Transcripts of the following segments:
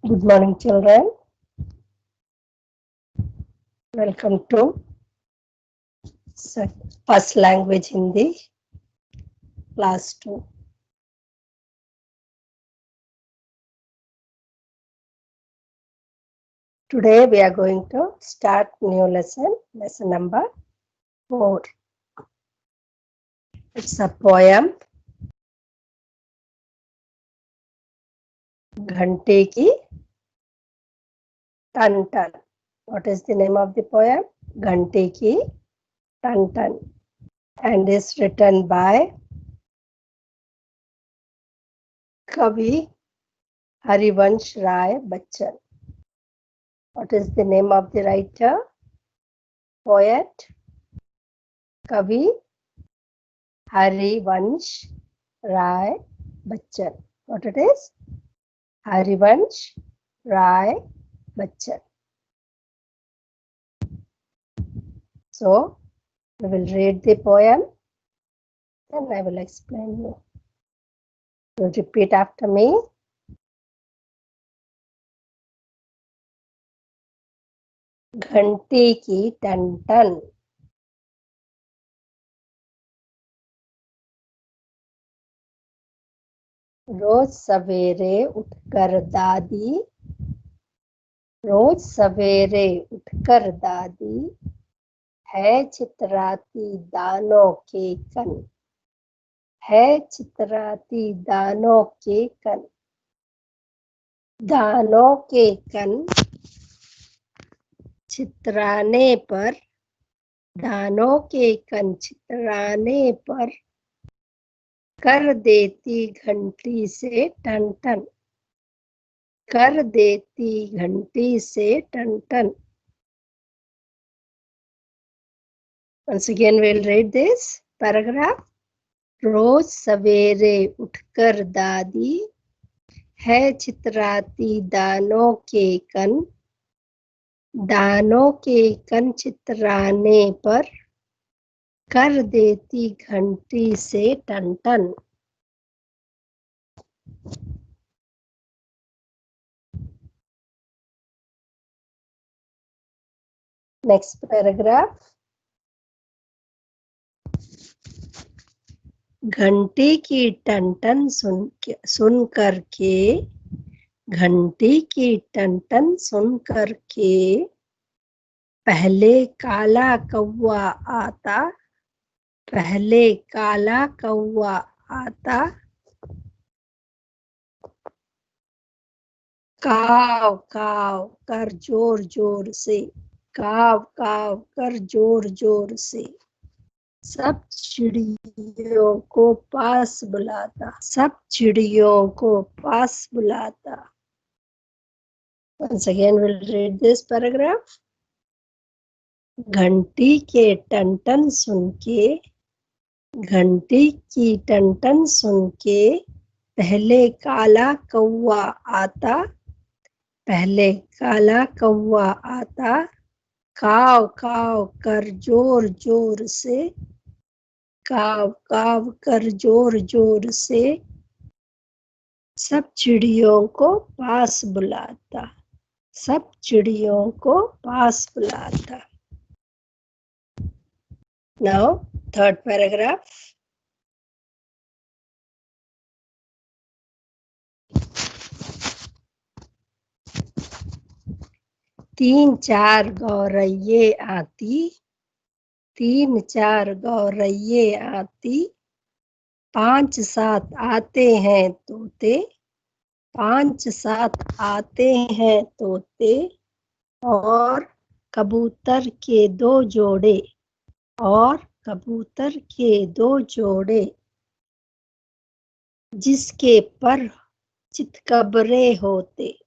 Good morning, children. Welcome to First Language Hindi, Class 2. Today we are going to start new lesson number 4. It's a poem. Ghante ki Tan Tan. What is the name of the poem? Ghante ki Tan Tan. And is written by Kavi Harivansh Rai Bachchan. What is the name of the writer? Poet Kavi Harivansh Rai Bachchan. What it is? Harivansh Rai Bachchan. So, we will read the poem, then I will explain you. You repeat after me. घंटी की ton ton, रोज सवेरे उठकर दादी, रोज सवेरे उठकर दादी है चितराती दानों के कन, है चितराती दानों के कन, दानों के कन चितराने पर, दानों के कन चितराने पर कर देती घंटी से टन टन, कर देती घंटी से टन टन. Once again we'll read this paragraph. रोज सवेरे उठकर दादी है चितराती दानों के कन, दानों के कन चितराने पर कर देती घंटी से टन टन. Next paragraph. घंटी की टन टन सुन करके, घंटी की टन टन सुन करके पहले काला कौवा आता, पहले काला कौवा आता, काव काव कर जोर जोर से, काव काव कर जोर जोर से सब चिड़ियों को पास बुलाता, सब चिड़ियों को पास बुलाता. Once again we'll read this paragraph. घंटी के टन टन सुन के, घंटी की टन टन सुन के पहले काला कौवा आता, पहले काला कौवा आता, काव काव कर जोर जोर से, काव काव कर जोर जोर से सब चिड़ियों को पास बुलाता, सब चिड़ियों को पास बुलाता. Now third paragraph. तीन चार गौरैये आती, तीन चार गौरैये आती, पांच सात आते हैं तोते, पांच सात आते हैं तोते और कबूतर के दो जोड़े, और कबूतर के दो जोड़े जिसके पर चितकबरे होते,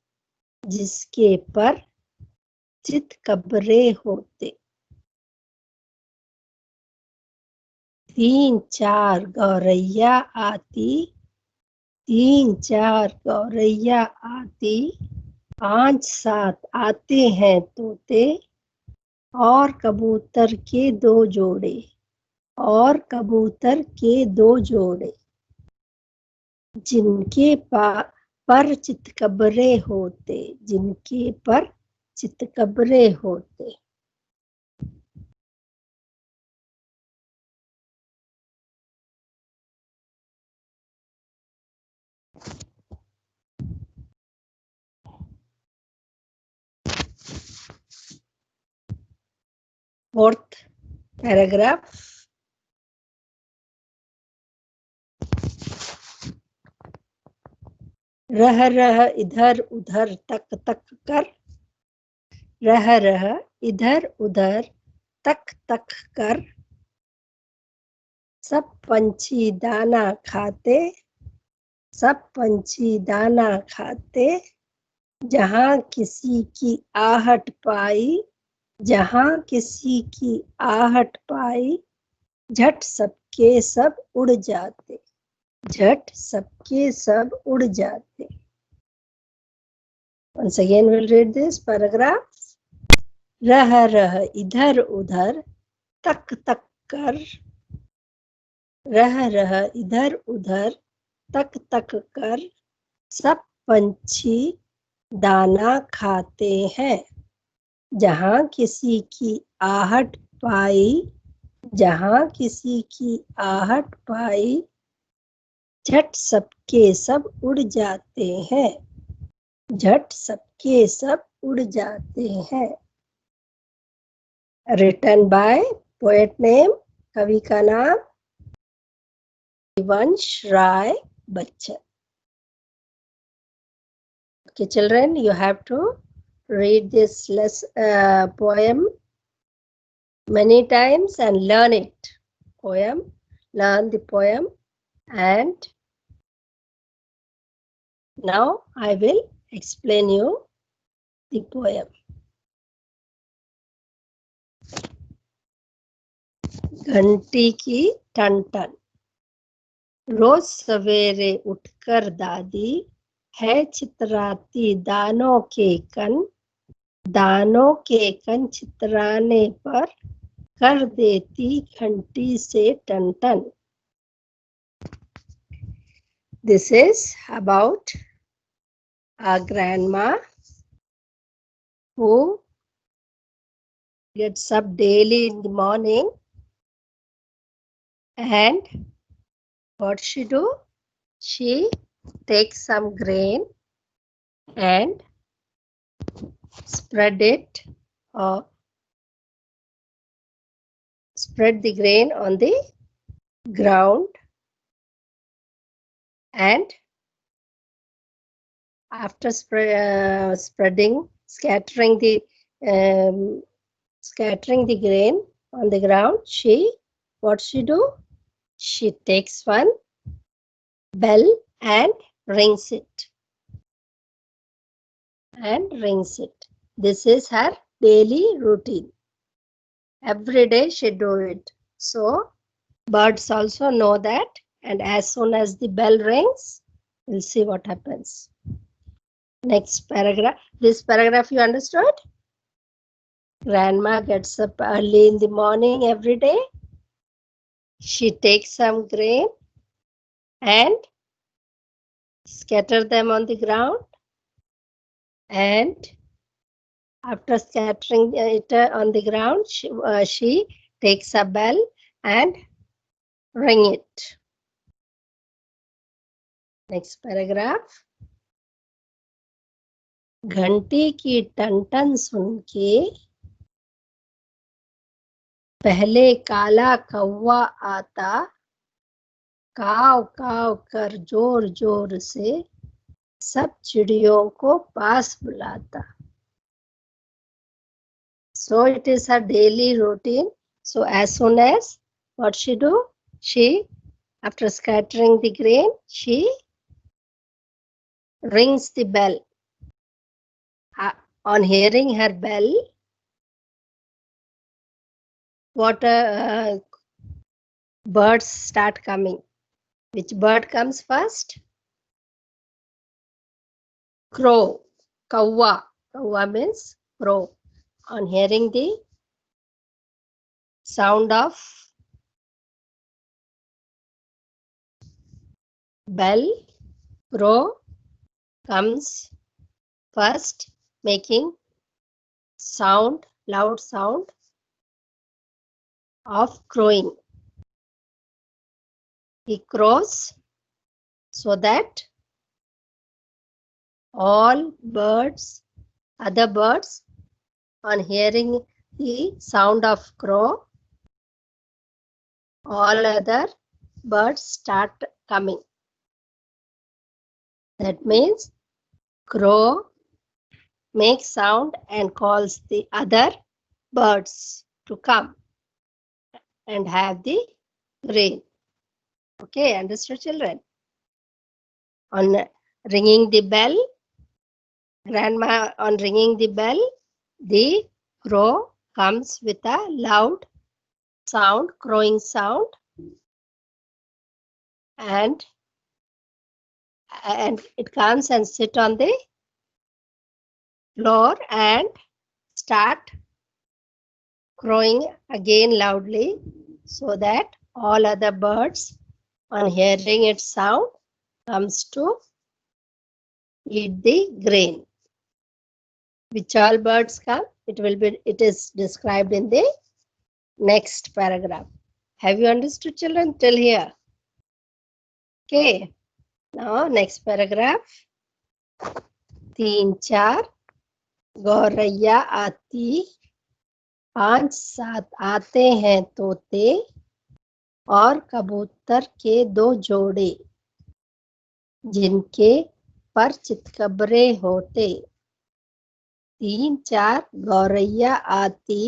जिसके पर चितकबरे होते. तीन चार गौरैया आती, तीन चार गौरैया आती, पांच सात आते हैं तोते और कबूतर के दो जोड़े, और कबूतर के दो जोड़े जिनके पर चितकबरे होते, जिनके पर चितकबरे होते। Fourth paragraph. रह रह इधर उधर तक तक कर, रह रह इधर उधर तक तक कर, सब पंछी दाना खाते, सब पंछी दाना खाते, जहाँ किसी की आहट पाई, जहाँ किसी की आहट पाई, झट सबके सब उड़ जाते, झट सबके सब उड़ जाते। Once again we'll read this paragraph. रह रह इधर उधर तक तक कर, रह रह इधर उधर तक तक कर, सब पंछी दाना खाते हैं, जहाँ किसी की आहट पाई, जहाँ किसी की आहट पाई, झट सबके सब उड़ जाते हैं, झट सबके सब उड़ जाते हैं। रिटन बाय पोएट नेम, कवि का नाम Harivansh Rai Bachchan. Okay, children, you have to read this poem many times and learn it. Learn the poem, and now I will explain you the poem. घंटी की टन टन। रोज सवेरे उठकर दादी है चितराती दानों के कण, दानों के कण चितराने पर कर देती घंटी से टन टन। This is about our grandma who gets up daily in the morning, and what she do? She takes some grain and spread it, or spread the grain on the ground, and after scattering the grain on the ground, what she do? She takes one bell and rings it. This is her daily routine. Every day she do it. So birds also know that, and as soon as the bell rings, we'll see what happens. Next paragraph. This paragraph you understood? Grandma gets up early in the morning every day. She takes some grain and scatter them on the ground, and after scattering it on the ground, she takes a bell and ring it. Next paragraph. घंटी की ton ton सुन के पहले काला कौवा आता, काव काव कर जोर जोर से सब चिड़ियों को पास बुलाता. So it is her daily routine. So as soon as what she do? She, after scattering the grain, she rings the bell. On hearing her bell, what birds start coming. Which bird comes first? Crow. Kawwa. Kawwa means crow. On hearing the sound of bell, crow comes first, making sound, loud sound of crowing. He crows so that all birds, other birds, on hearing the sound of crow, all other birds start coming. That means crow makes sound and calls the other birds to come and have the grain. Okay, understood, children? On ringing the bell, grandma, on ringing the bell, the crow comes with a loud sound, crowing sound, and it comes and sit on the floor and start crowing again loudly, so that all other birds, on hearing its sound, comes to eat the grain. Which all birds come? It is described in the next paragraph. Have you understood, children, till here? Okay. Now next paragraph. 3-4 गौरैया आती, 5-7 आते हैं तोते, और कबूतर के 2 जोड़े, जिनके पर चितकबरे होते। 3-4 गौरैया आती,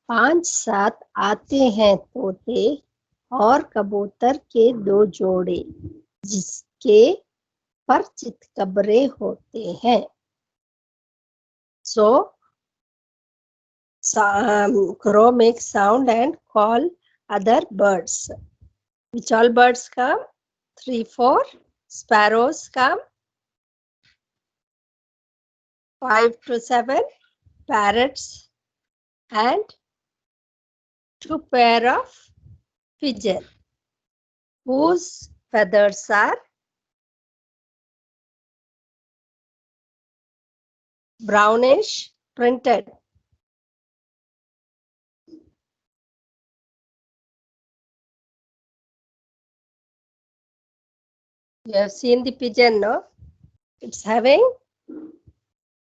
5-7 आते हैं तोते, और कबूतर के 2 जोड़े, जिसके पर चितकबरे होते हैं. So, crow makes sound and call other birds. Which all birds come? 3-4 sparrows come. 5-7 parrots and 2 pair of pigeon, whose feathers are brownish printed. You have seen the pigeon, no? It's having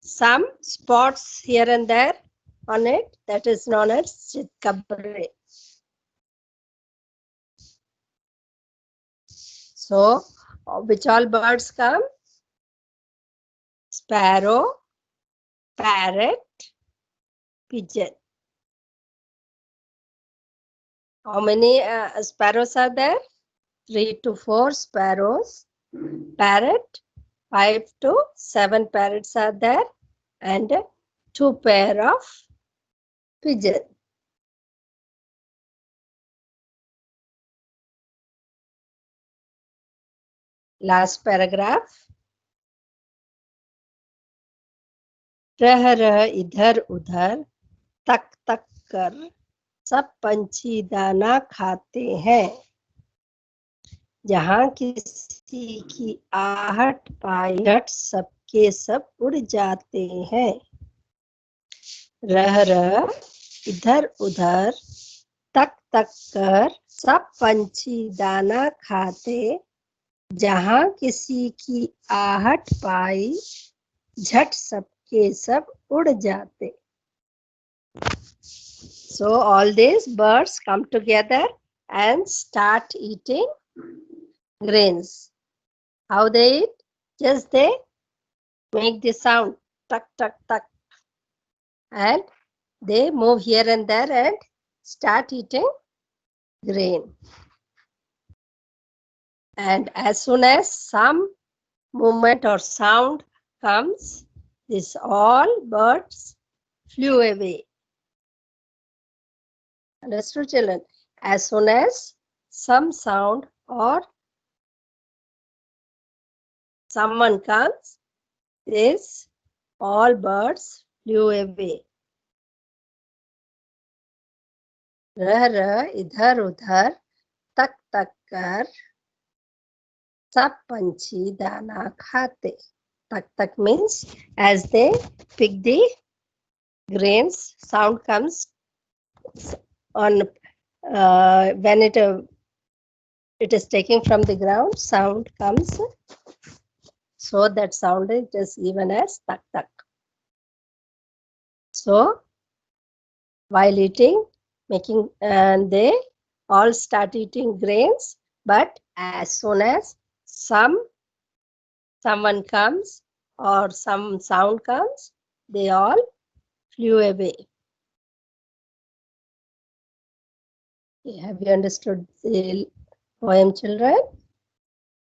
some spots here and there on it. That is known as chitkabre. So, which all birds come? Sparrow, parrot, pigeon. How many sparrows are there? 3-4 sparrows. Parrot, 5-7 parrots are there, and 2 pair of pigeon. Last paragraph. रह रह इधर उधर, तक तक कर, सब पंछी दाना खाते हैं। जहाँ किसी की आहट पायट, सबके सब उड़ जाते हैं। रह रह इधर उधर, तक तक कर, सब पंछी दाना खाते, जहाँ किसी की आहट पाई, झट सबके सब उड़ जाते. So all these birds come together and start eating grains. How they eat? Just they make the sound, tuck, tuck, tuck, and they move here and there and start eating grain. And as soon as some movement or sound comes, these all birds flew away. Understood, children? As soon as some sound or someone comes, these all birds flew away. रह रह इधर उधर, तक तक कर, सब पंछी दाना खाते. Tak tak means as they pick the grains, sound comes on when it is taken from the ground, sound comes. So that sound is given as tak tak. So while eating, and they all start eating grains, but as soon as someone comes or some sound comes, they all flew away. Have you understood the poem, children?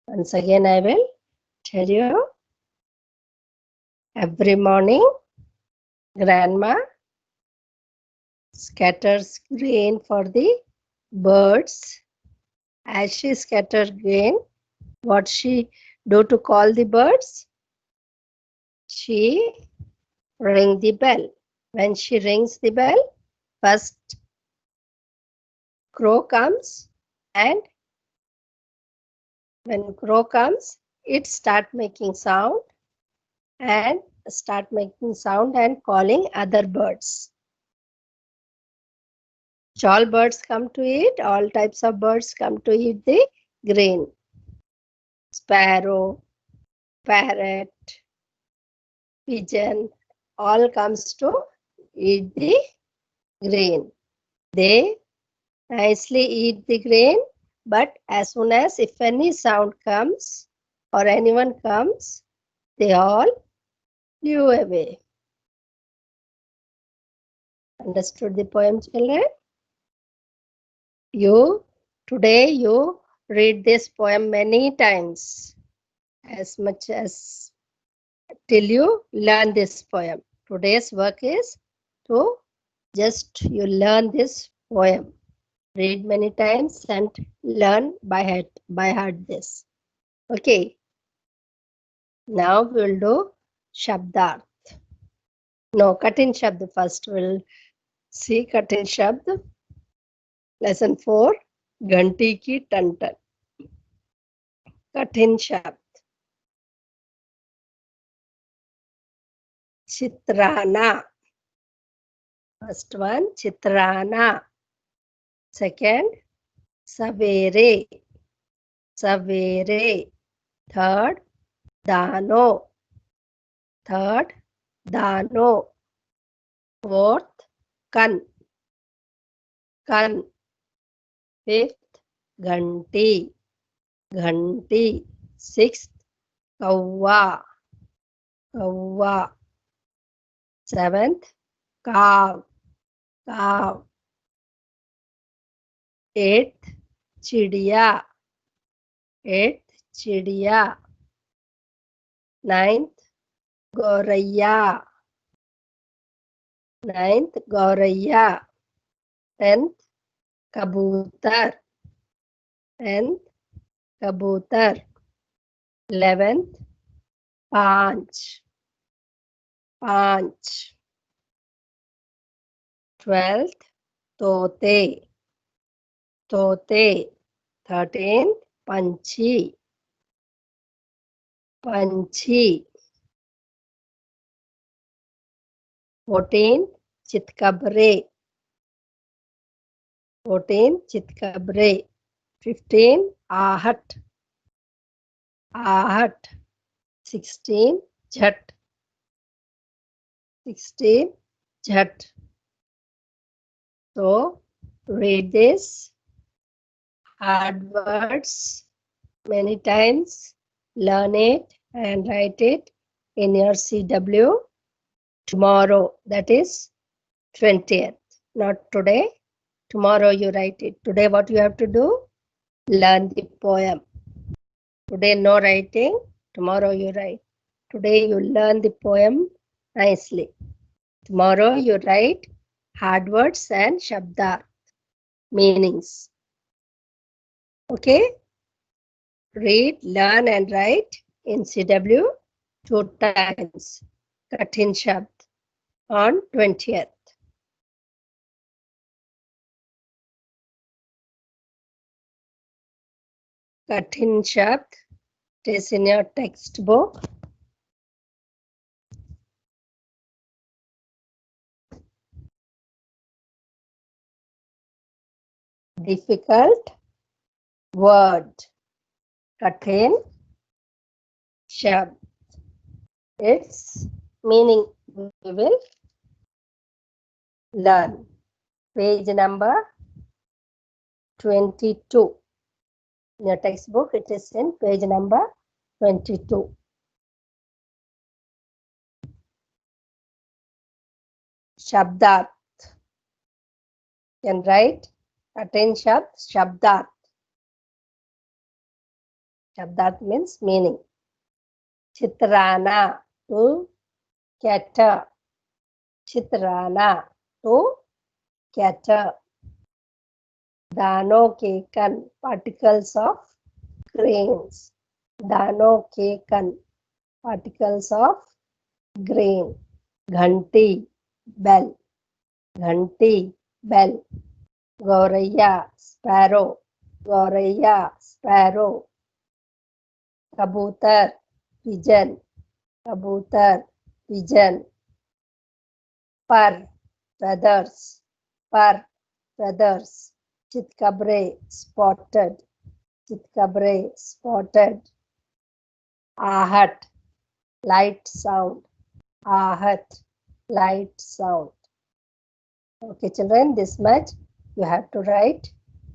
Once again, I will tell you. Every morning, Grandma scatters grain for the birds. As she scatters grain, what she do to call the birds? She rings the bell. When she rings the bell, first crow comes, and when crow comes, it start making sound and calling other birds. All birds come to eat, all types of birds come to eat the grain. Sparrow, parrot, pigeon, all comes to eat the grain. They nicely eat the grain, but as soon as if any sound comes or anyone comes, they all flew away. Understood the poem, children? Today you read this poem many times, as much as till you learn this poem. Today's work is to just you learn this poem. Read many times and learn by heart this. Okay. Now we'll do Shabdarth. No, Katin Shabd first. We'll see Katin Shabd. Lesson 4. Ghanti ki tan tan. Katin Shabd. Chitrana. First one, Chitrana. Second, Savere. Savere. Third, Dano. Third, Dano. Fourth, Kan. Kan. Fifth, Ghanti. Ghanti. Sixth, Kawwa. Kawwa. Seventh, Kav. Kav. Eighth, Chidiya. Eighth, Chidiya. Ninth, Goraiya. Ninth, Goraiya. 10th, Kabutar. 10th, Kabutar. 11th, Panch. Panch. 12th, Tote. Tote. 13th, Panchi. Panchi. 14th, Chitkabre. 14th, Chitkabre. 15th, Ahat. Ahat. 16th, Jhat. 16th, Jhat. So, read this hard words many times, learn it and write it in your CW tomorrow, that is 20th. Not today, tomorrow you write it. Today what you have to do? Learn the poem. Today no writing, tomorrow you write. Today you learn the poem nicely. Tomorrow you write hard words and Shabdarth meanings. Okay? Read, learn and write in CW 2 times. Kathin Shabd on 20th. Kathin Shabd, it is in your textbook. difficult word, कठिन शब्द. Its meaning we will learn. Page number 22. In your textbook, it is in page number 22. Shabdat. You can write कठिन शब्द शब्दार्थ. शब्दार्थ means meaning. चित्राना, to cater. चित्राना, to cater. दानों के कण, particles of grains. दानों के कण, particles of grain. घंटी, bell. घंटी, bell. गौरैया, sparrow. गौरैया, sparrow. कबूतर, pigeon. कबूतर, pigeon. पर, feathers. पर, feathers. चितकबरे, spotted. चितकबरे, spotted. आहट, light sound. आहट, light sound. Okay, children, this much you have to write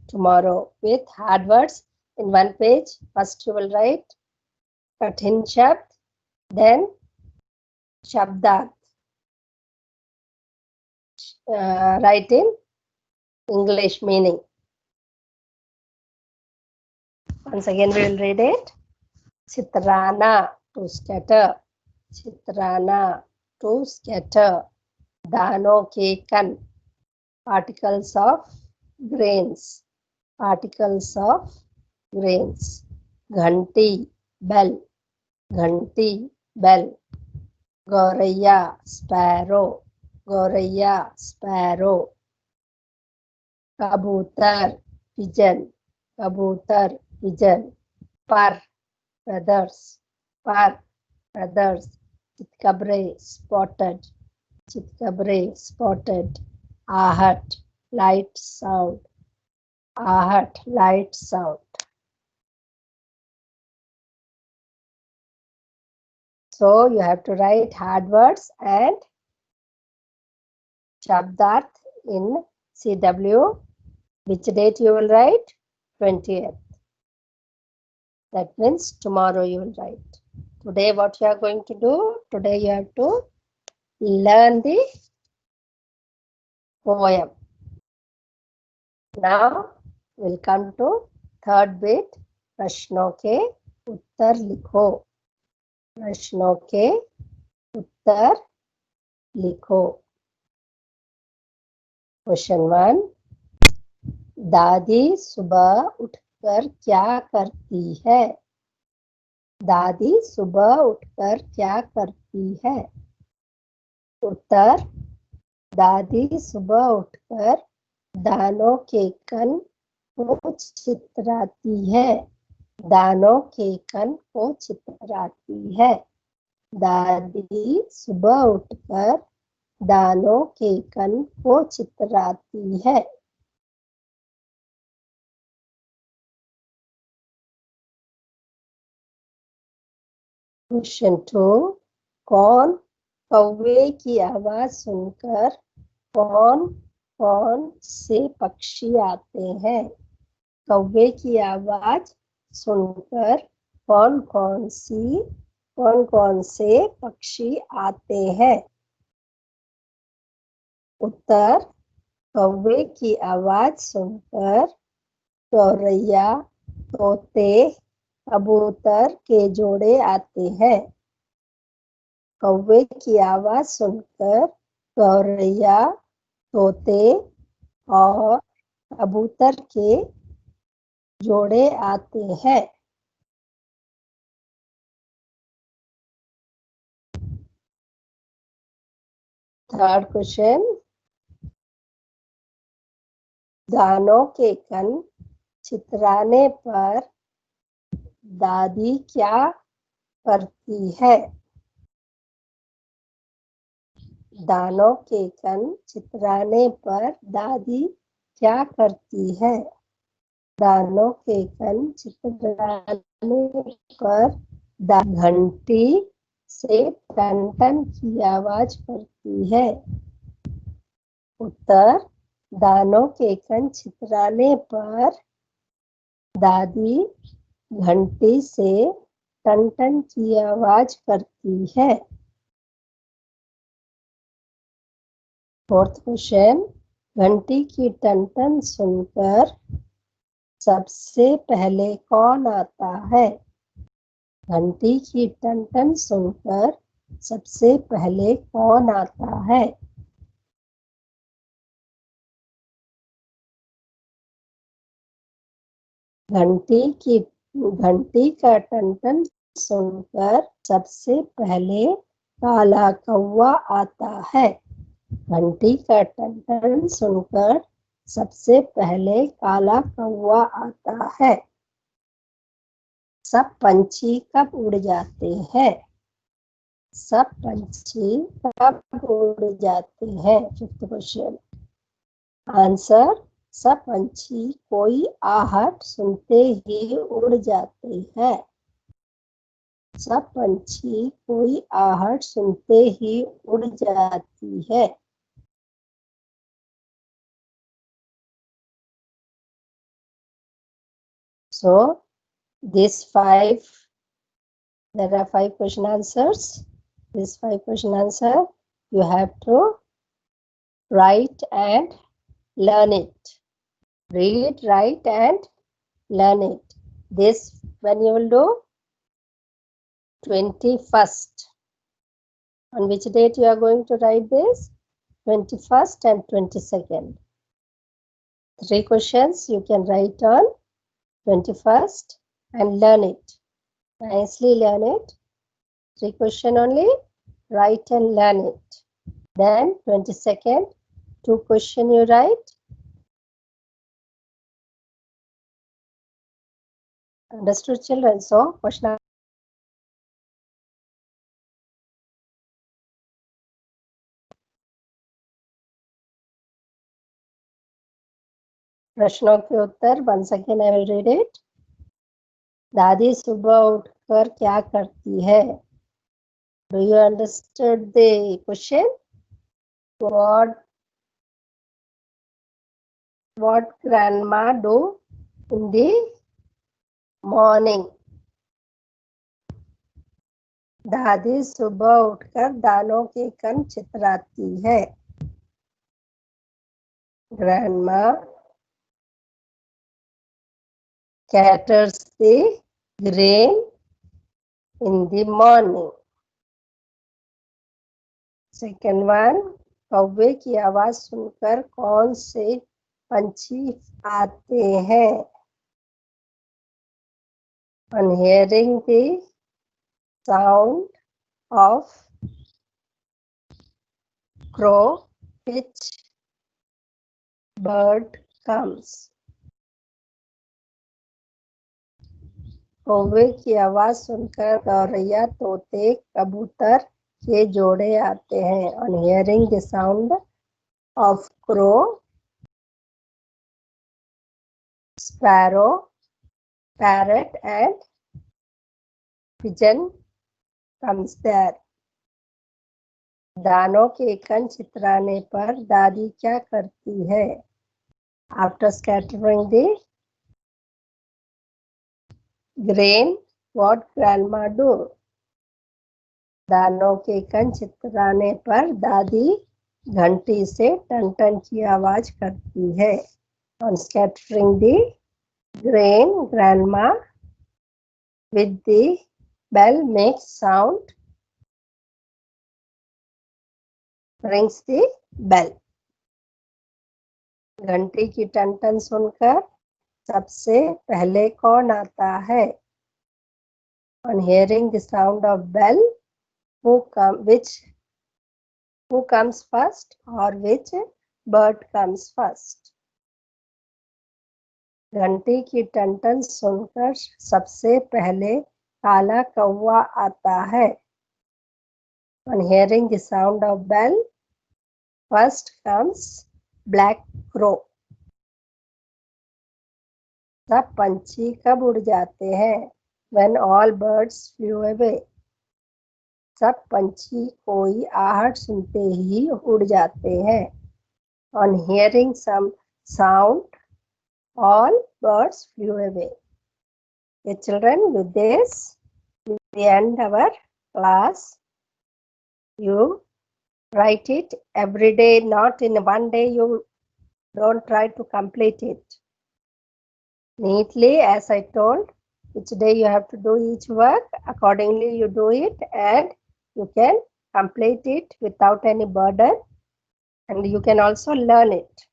tomorrow with hard words in one page. First you will write कठिन शब्द, then शब्दार्थ. Write in English meaning. Once again we will read it. चित्राना, to scatter. चित्राना, to scatter. दानों के कण, particles of grains. Particles of grains. घंटी, bell. घंटी, bell. गौरैया, sparrow. गौरैया, sparrow. कबूतर, pigeon. कबूतर, pigeon. पर, feathers. पर, feathers. चितकबरे, spotted. चितकबरे, spotted. आहट, light sound. आहट, light sound. So you have to write hard words and shabdarth in CW. Which date you will write? 20th. That means tomorrow you will write. Today what you are going to do? Today you have to learn the poem. Now we'll come to third bit. प्रश्नों के उत्तर लिखो. प्रश्नों के उत्तर लिखो. Question 1. दादी सुबह उठकर क्या करती है? दादी सुबह उठकर क्या करती है? उत्तर. दादी सुबह उठकर दानों के कण को चितराती है. दानों के कण को चितराती है. दादी सुबह उठकर दानों के कण को चितराती है. क्वेश्चन 2. कौन कौवे की आवाज सुनकर कौन कौन से पक्षी आते हैं? कौवे की आवाज सुनकर कौन कौन से पक्षी आते हैं? उत्तर. कौवे की आवाज सुनकर गौरैया, तोते, कबूतर के जोड़े आते हैं. कौवे की आवाज सुनकर गौरैया, तोते और कबूतर के जोड़े आते हैं. Third question. दानों के कण चितराने पर दादी क्या करती है? दानों के कण चितराने पर दादी क्या करती है? दानों के कण चितराने पर घंटी से टन टन की आवाज करती है। उत्तर, दानों के कण छितराने पर दादी घंटी से टन टन की आवाज करती है। फोर्थ क्वेश्चन, घंटी की टन टन सुनकर सबसे पहले कौन आता है? घंटी की टन टन सुनकर सबसे पहले कौन आता है? घंटी का टन टन सुनकर सबसे पहले काला कौवा आता है। घंटी का टन टन सुनकर सबसे पहले काला कौवा आता है। सब पंछी कब उड़ जाते हैं? सब पंछी कब उड़ जाते हैं? Fifth question. आंसर, सब पंछी कोई आहट सुनते ही उड़ जाते हैं। सब पंछी कोई आहट सुनते ही उड़ जाती है। So there are 5 question answers. These 5 question answer you have to write and learn it. Read, write and learn it. This when you will do 21st. On which date you are going to write this? 21st and 22nd. 3 questions you can write on 21st and learn it. Nicely learn it. 3 question only, write and learn it. Then 22nd, 2 question you write. Understood, children? So question प्रश्नों के उत्तर once again I will read it. दादी सुबह उठकर क्या करती है? Do you understand the question? What grandma do in the morning? दादी सुबह उठकर दानों के कण चितराती है। Grandma scatters the grain in the morning. Second one, कौवे की आवाज सुनकर कौन से पंछी आते हैं? On hearing the sound of crow, which bird comes? कौवे की आवाज सुनकर गौरैया, तोते, कबूतर के जोड़े आते हैं। On hearing the sound of crow, sparrow, parrot and pigeon comes there. दानों के कण चितराने पर दादी क्या करती है? After scattering the grain, what grandma do? दानों के कण चितराने पर दादी घंटी से टन टन की आवाज करती है। On scattering the grain, grandma with the bell makes sound, rings the bell. घंटी की टन टन सुनकर सबसे पहले कौन आता है? On hearing the sound of bell, who comes first or which bird comes first? घंटी की टन टन सुनकर सबसे पहले काला कौवा आता है। On hearing the sound of bell, first comes black crow. सब पंछी कब उड़ जाते हैं? When all birds flew away. सब पंछी कोई आहट सुनते ही उड़ जाते हैं. On hearing some sound, all birds flew away. Okay, children, with this we end our class. You write it every day, not in one day. You don't try to complete it neatly, as I told. Each day you have to do each work. Accordingly, you do it, and you can complete it without any burden, and you can also learn it.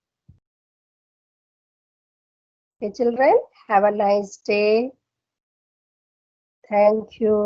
Okay, children, have a nice day. Thank you.